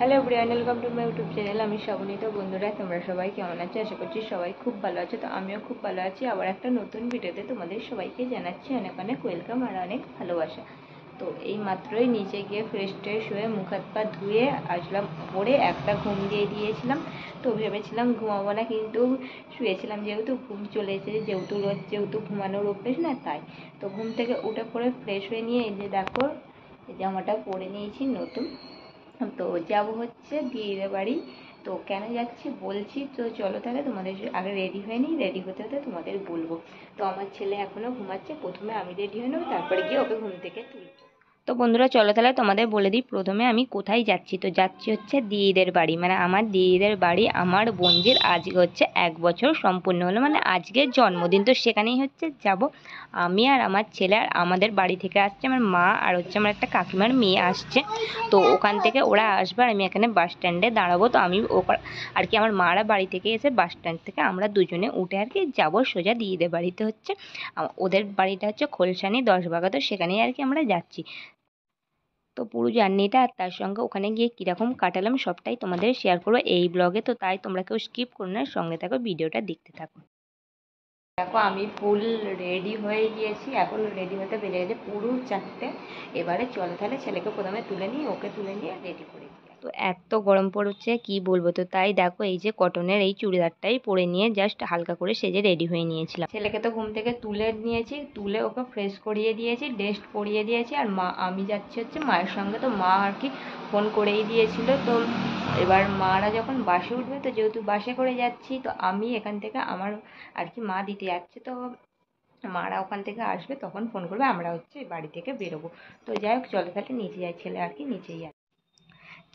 Hello everyone, welcome to my YouTube channel. আমি শ্রাবণী। তো বন্ধুরা, তোমরা সবাই কেমন আছো? আশা করছি সবাই খুব ভালো আছো। তো আমিও খুব ভালো আছি। আবার একটা নতুন ভিডিওতে তোমাদের সবাইকে জানাচ্ছি অনেক অনেক ওয়েলকাম আর অনেক ভালোবাসা। তো এই মাত্রই নিচে গিয়ে ফ্রেশ ট্রেশ হয়ে মুখ হাত পা ধুয়ে আসলাম উপরে। একটা ঘুম দিয়ে দিয়েছিলাম। তো ভেবেছিলাম ঘুমাবো না, কিন্তু শুয়েছিলাম যেহেতু ঘুম চলে এসেছে, যেহেতু ঘুমানোর অভ্যেস না, তাই। তো ঘুম থেকে উঠে পড়ে ফ্রেশ হয়ে নিয়ে এই যে দেখো, এই জামাটা পরে নিয়েছি নতুন। তো যাব হচ্ছে দিদিদের বাড়ি। তো কেন যাচ্ছি বলছি, তো চলো তাহলে তোমাদের আগে রেডি হয়ে নিই। রেডি হতে হতে তোমাদের বলবো। তো আমার ছেলে এখনো ঘুমাচ্ছে, প্রথমে আমি রেডি হয়ে নেবো, তারপরে গিয়ে ওকে ঘুম থেকে তুলবো। তো বন্ধুরা চলো তাহলে তোমাদের বলে দিই প্রথমে আমি কোথায় যাচ্ছি। তো যাচ্ছি হচ্ছে দিদিদের বাড়ি, মানে আমার দিদিদের বাড়ি। আমার বোনজির আজকে হচ্ছে 1 বছর সম্পূর্ণ হলো, মানে আজকের জন্মদিন। তো সেখানেই হচ্ছে যাব আমি আর আমার ছেলে। আর আমাদের বাড়ি থেকে আসছে আমার মা, আর হচ্ছে আমার একটা কাকিমার মেয়ে আসছে। তো ওখান থেকে ওরা আসবে আর আমি এখানে বাস স্ট্যান্ডে দাঁড়াবো। তো আমি আর কি আমার মারা বাড়ি থেকে এসে বাস স্ট্যান্ড থেকে আমরা দুজনে উঠে আর কি যাবো সোজা দিদিদের বাড়িতে। হচ্ছে ওদের বাড়িটা হচ্ছে খোলসানি 10 বাগা। তো সেখানেই আর কি আমরা যাচ্ছি। তো পুরো জার্নিটা আর তার সঙ্গে ওখানে গিয়ে কীরকম কাটালাম সবটাই তোমাদের শেয়ার করবো এই ব্লগে। তো তাই তোমরা কেউ স্কিপ করো না, সঙ্গে থাকো, ভিডিওটা দেখতে থাকো। দেখো আমি ফুল রেডি হয়ে গিয়েছি, এখন রেডি হতে বেজে গেছে পুরো 4টে। এবারে চলো তাহলে ছেলেকে প্রথমে তুলে নিই, ওকে তুলে নিয়ে রেডি করে দিই। তো এত গরম পড়ছে কি বলবো। তো তাই দেখো এই যে কটনের এই চুড়িদারটাই পরে নিয়ে জাস্ট হালকা করে সেজে রেডি হয়ে নিয়েছিলাম। ছেলেকে তো ঘুম থেকে তুলে নিয়েছি, তুলে ওকে ফ্রেশ করিয়ে দিয়েছি, ড্রেস পরিয়ে দিয়েছি। আর আমি যাচ্ছি হচ্ছে মায়ের সঙ্গে। তো মা আর কি ফোন করেই দিয়েছিল। তো এবার মারা যখন বাসে উঠবে, তো যেহেতু বাসে করে যাচ্ছি, তো আমি এখান থেকে আমার আর কি মা দিতে যাচ্ছে। তো মারা ওখান থেকে আসবে, তখন ফোন করবে, আমরা হচ্ছে বাড়ি থেকে বেরোবো। তো যাই হোক চলো তাহলে নিচে যাই, ছেলে আর কি নিচেই যাই।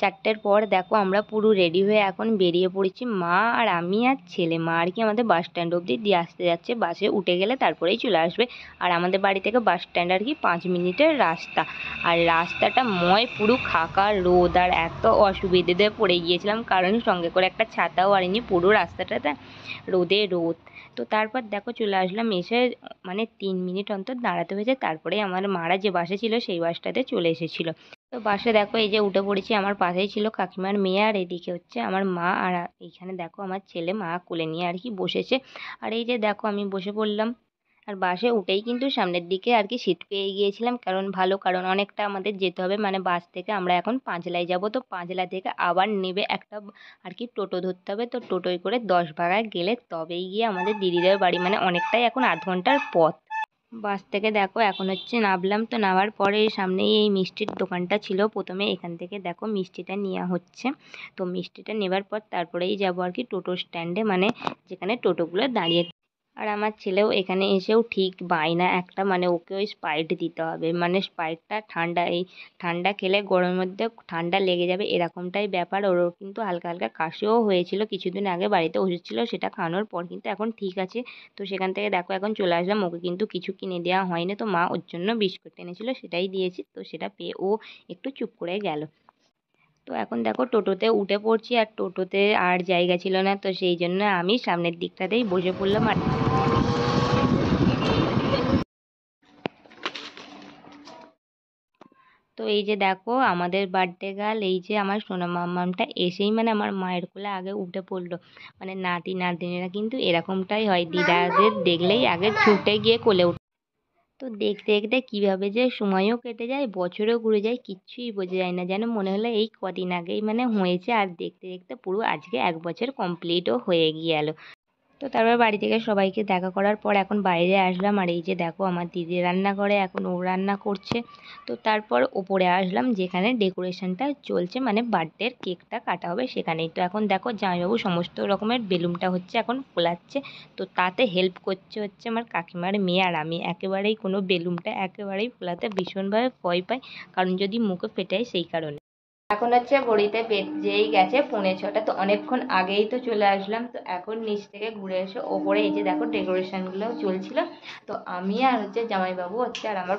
4টের পর দেখো আমরা পুরো রেডি হয়ে এখন বেরিয়ে পড়েছি, মা আর আমি আর ছেলে। মা আর কি আমাদের বাস স্ট্যান্ড অবধি দিয়ে আসতে যাচ্ছে, বাসে উঠে গেলে তারপরেই চলে আসবে। আর আমাদের বাড়ি থেকে বাস স্ট্যান্ড আর কি 5 মিনিটের রাস্তা। আর রাস্তাটা পুরো ফাঁকা রোদ, আর এত অসুবিধেতে পড়ে গিয়েছিলাম কারণ সঙ্গে করে একটা ছাতাও আনিনি। পুরো রাস্তাটাতে রোদে রোদ। তো তারপর দেখো চলে আসলাম, এসে মানে 3 মিনিট অন্তর দাঁড়াতে হয়েছে, তারপরে আমার মারা যে বাসে ছিল সেই বাসটাতে চলে এসেছিলো। তো বাসে দেখো এই যে উঠে পড়েছি, আমার পাশেই ছিল কাকিমার মেয়ে, আর এদিকে হচ্ছে আমার মা। আর এইখানে দেখো আমার ছেলে মা কোলে নিয়ে আর কি বসেছে। আর এই যে দেখো আমি বসে পড়লাম। আর বাসে উঠেই কিন্তু সামনের দিকে আর কি সিট পেয়ে গিয়েছিলাম, কারণ অনেকটা আমাদের যেতে হবে। মানে বাস থেকে আমরা এখন পাঁচলায় যাব। তো পাঁচলা থেকে আবার নেবে একটা আর কি টোটো ধরতে হবে। তো টোটোয় করে 10 ভাগায় গেলে তবেই গিয়ে আমাদের দিদিদের বাড়ি, মানে অনেকটাই এখন আধ ঘন্টার পথ। বাস থেকে দেখো এখন হচ্ছে নামলাম। তো নামার পরে সামনেই এই মিষ্টির দোকানটা ছিল, প্রথমে এখান থেকে দেখো মিষ্টিটা নেওয়া হচ্ছে। তো মিষ্টিটা নেবার পর তারপরেই যাবো আর কি টোটো স্ট্যান্ডে, মানে যেখানে টোটোগুলো দাঁড়িয়ে। আর আমার ছেলেও এখানে এসেও ঠিক বায়না একটা, মানে ওকে ওই স্প্রাইট দিতে হবে। মানে স্প্রাইটটা ঠান্ডা, এই ঠান্ডা খেলে গরমের মধ্যে ঠান্ডা লেগে যাবে এরকমটাই ব্যাপার। ওরও কিন্তু হালকা হালকা কাশিও হয়েছিল কিছুদিন আগে, বাড়িতে ওষুধ ছিল সেটা খাওয়ানোর পর কিন্তু এখন ঠিক আছে। তো সেখান থেকে দেখো এখন চলে আসলাম, ওকে কিন্তু কিছু কিনে দেওয়া হয়নি। তো মা ওর জন্য বিস্কুট এনেছিল, সেটাই দিয়েছি। তো সেটা পেয়ে ও একটু চুপ করে গেল। তো এখন দেখো টোটোতে উঠে পড়ছি, আর টোটোতে আর জায়গা ছিল না, তো সেই জন্য আমি সামনের দিকটাতেই বসে পড়লাম। আর তো এই যে দেখো আমাদের বার্থডে গার্ল, এই যে আমার সোনা মাম্মামটা এসেই মানে আমার মায়ের কোলে আগে উঠে পড়লো। মানে নাতি নাতনিরা কিন্তু এরকমটাই হয়, দিদাদের দেখলেই আগে ছুটে গিয়ে কোলে উঠে। তো দেখতে দেখতে কিভাবে যে সময়ও কেটে যায়, বছরও ঘুরে যায়, কিচ্ছুই বোঝা যায় না। যেন মনে হলো এই কদিন আগেই মানে হয়েছে, আর দেখতে দেখতে পুরো আজকে 1 বছর কমপ্লিটও হয়ে গেল। তো তারপর বাড়ি থেকে সবাইকে দেখা করার পর এখন বাইরে আসলাম। আর এই যে দেখো আমার দিদি রান্না করে, এখন ও রান্না করছে। তো তারপর ওপরে আসলাম যেখানে ডেকোরেশনটা চলছে, মানে বার্থডের কেকটা কাটা হবে সেখানেই। তো এখন দেখো জামাইবাবু সমস্ত রকমের বেলুনটা হচ্ছে এখন ফোলাচ্ছে। তো তাতে হেল্প করছে হচ্ছে আমার কাকিমার মেয়ে। আর আমি একেবারেই কোনো বেলুনটা একেবারেই ফোলাতে ভীষণভাবে ভয় পাই, কারণ যদি মুখে ফেটাই সেই কারণে। এখন হচ্ছে ঘড়িতে বেজেই গেছে 5:45। তো অনেকক্ষণ আগেই তো চলে আসলাম। তো এখন নিচ থেকে ঘুরে এসে ওপরে এই যে দেখো ডেকোরেশনগুলো চলছিল। তো আমি আর হচ্ছে জামাইবাবু হচ্ছে আর আমার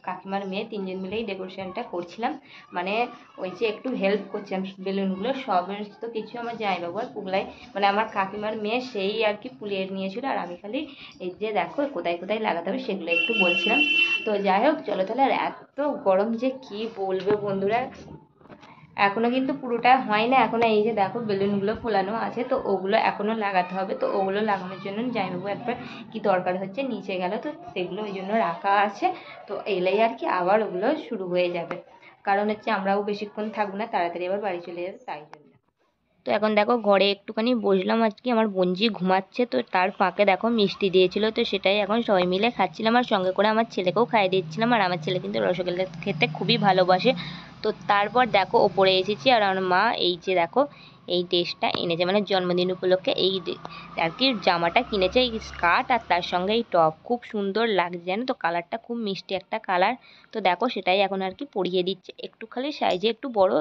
কাকিমার মেয়ে তিনজন মিলেই ডেকোরেশনটা করছিলাম। মানে ওই যে একটু হেল্প করছিলাম বেলুনগুলো সবের। তো কিছু আমার জামাইবাবু আর পুগলাই, মানে আমার কাকিমার মেয়ে সেই আর কি পুলিয়ে নিয়েছিল। আর আমি খালি এই যে দেখো কোথায় কোথায় লাগাতে হবে সেগুলো একটু বলছিলাম। তো যাই হোক চলো তাহলে। আর এত গরম যে কি বলবে বন্ধুরা, এখনো কিন্তু পুরোটা হয় না, এখনো এই যে দেখো বেলুনগুলো ফোলানো আছে, তো ওগুলো এখনো লাগাতে হবে। তো ওগুলো লাগানোর জন্য জামাইবাবু একবার কি দরকার হচ্ছে নিচে গেল, তো সেগুলো ওই জন্য রাখা আছে। তো এলেই আর কি আবার ওগুলো শুরু হয়ে যাবে, কারণ হচ্ছে আমরাও বেশিক্ষণ থাকবো না, তাড়াতাড়ি আবার বাড়ি চলে যাবে তাই জন্য। তো এখন দেখো ঘরে একটুখানি বসলাম, আজকে আমার বোনজি ঘুমাচ্ছে, তো তার ফাঁকে দেখো মিষ্টি দিয়েছিল, তো সেটাই এখন সবাই মিলে খাচ্ছিলাম, আর সঙ্গে করে আমার ছেলেকেও খাইয়ে দিচ্ছিলাম। আর আমার ছেলে কিন্তু রসগোল্লা খেতে খুবই ভালোবাসে। তো তারপর দেখো ওপরে এসেছি, আর আমার মা এই যে দেখো এই ড্রেসটা এনেছে, মানে জন্মদিন উপলক্ষে এই আর কি জামাটা কিনেছে, এই স্কার্ট আর তার সঙ্গে এই টপ, খুব সুন্দর লাগছে জানো তো, কালারটা খুব মিষ্টি একটা কালার। তো দেখো সেটাই এখন আর কি পরিয়ে দিচ্ছে, একটু খালি সাইজে একটু বড়,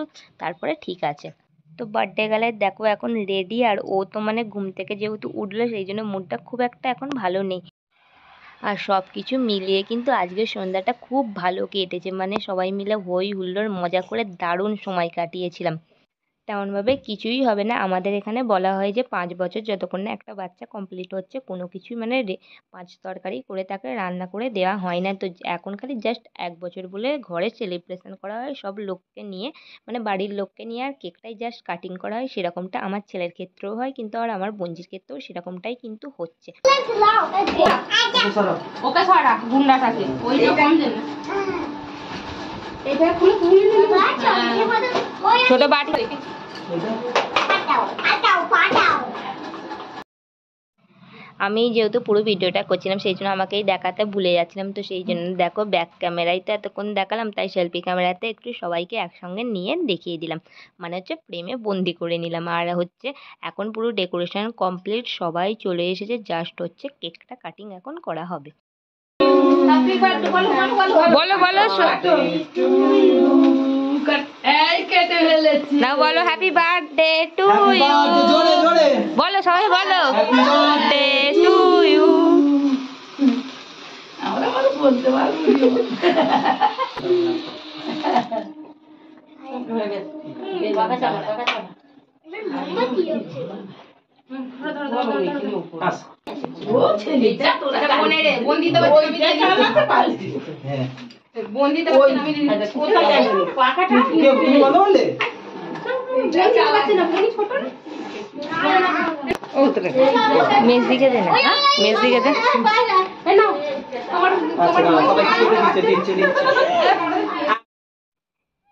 তারপরে ঠিক আছে। তো বার্থডে গার্লের দেখো এখন রেডি, আর ও তো মানে ঘুম থেকে যেহেতু উঠলো সেই জন্য মুডটা খুব একটা এখন ভালো নেই। আর সব কিছু মিলিয়ে কিন্তু আজকের সন্ধ্যাটা খুব ভালো কেটেছে, মানে সবাই মিলে হই হুল্লোড় মজা করে দারুণ সময় কাটিয়েছিলাম। তেমনভাবে কিছুই হবে না, আমাদের এখানে বলা হয় যে 5 বছর যতক্ষণ না একটা বাচ্চা কমপ্লিট হচ্ছে কোনো কিছুই মানে পাঁচ তরকারি করে তাকে রান্না করে দেওয়া হয় না। তো এখন খালি জাস্ট 1 বছর বলে ঘরে সেলিব্রেশন করা হয় সব লোককে নিয়ে, মানে বাড়ির লোককে নিয়ে, আর কেকটাই জাস্ট কাটিং করা হয়, সেরকমটা আমার ছেলের ক্ষেত্রেও হয় কিন্তু, আর আমার বোনজির ক্ষেত্রেও সেরকমটাই কিন্তু হচ্ছে। ওকে সরা গুন্ডাটাকে ওই রকম যেন এটা ছোট বাটি আমি যেহেতু পুরো ভিডিওটা করছিলাম সেই জন্য আমাকেই দেখাতে ভুলে যাচ্ছিলাম, তো সেই জন্য দেখো ব্যাক ক্যামেরায় তো এতক্ষণ দেখালাম, তাই সেলফি ক্যামেরাতে একটু সবাইকে একসঙ্গে নিয়ে দেখিয়ে দিলাম, মানে হচ্ছে ফ্রেমে বন্দি করে নিলাম। আর হচ্ছে এখন পুরো ডেকোরেশন কমপ্লিট, সবাই চলে এসেছে, জাস্ট হচ্ছে কেকটা কাটিং এখন করা হবে। বলো বলো না, বলো হ্যাপি বার্থডে টু ইউ, বলো সবাই বলো বার্থডে টু ইউ। আমরা বলতে পারবো মেজ দিকে দে না, মেজ দিকে দে।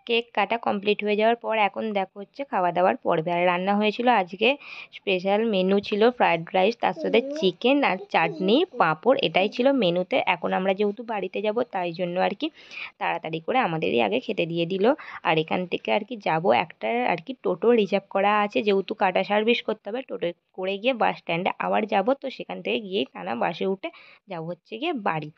কেক কাটা কমপ্লিট হয়ে যাওয়ার পর এখন দেখো হচ্ছে খাওয়া দাওয়ার পর্বে। আর রান্না হয়েছিল আজকে স্পেশাল মেনু ছিল ফ্রায়েড রাইস, তার সাথে চিকেন আর চাটনি পাঁপড়, এটাই ছিল মেনুতে। এখন আমরা যেহেতু বাড়িতে যাব তাই জন্য আর কি তাড়াতাড়ি করে আমাদেরই আগে খেতে দিয়ে দিল। আর এখান থেকে আর কি যাব একটা আর কি টোটো রিজার্ভ করা আছে, যেহেতু কাটা সার্ভিস করতে হবে, টোটো করে গিয়ে বাস স্ট্যান্ডে আবার যাব। তো সেখান থেকে গিয়েই টানা বাসে উঠে যাব হচ্ছে গিয়ে বাড়ি।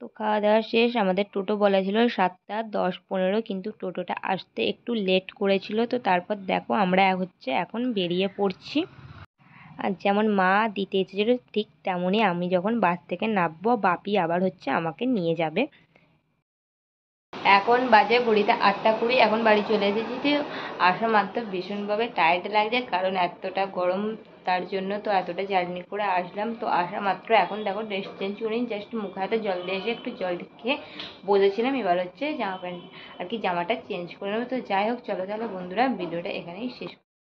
তো খাওয়া দাওয়া শেষ, আমাদের টোটো বলা ছিল 7টা 10-15, কিন্তু টোটোটা আসতে একটু লেট করেছিল। তো তারপর দেখো আমরা হচ্ছে এখন বেরিয়ে পড়ছি। আর যেমন মা দিতে এসেছিল ঠিক তেমনই আমি যখন বাস থেকে নামবো বাপি আবার হচ্ছে আমাকে নিয়ে যাবে। এখন বাজে ঘড়িতে 8টা 20, এখন বাড়ি চলে এসেছি। তো আসা মাত্র ভীষণভাবে টায়ার্ড লাগছে, কারণ এতটা গরম, তার জন্য তো এতটা জার্নি করে আসলাম। তো আসা মাত্র এখন দেখো ড্রেস চেঞ্জ করিনি, জাস্ট মুখে হাতে জল দিয়ে এসে একটু জল খেয়ে বসেছিলাম, এবার হচ্ছে জামা প্যান্ট আর কি জামাটা চেঞ্জ করে নেবো। তো যাই হোক চলো তাহলে বন্ধুরা ভিডিওটা এখানেই শেষ।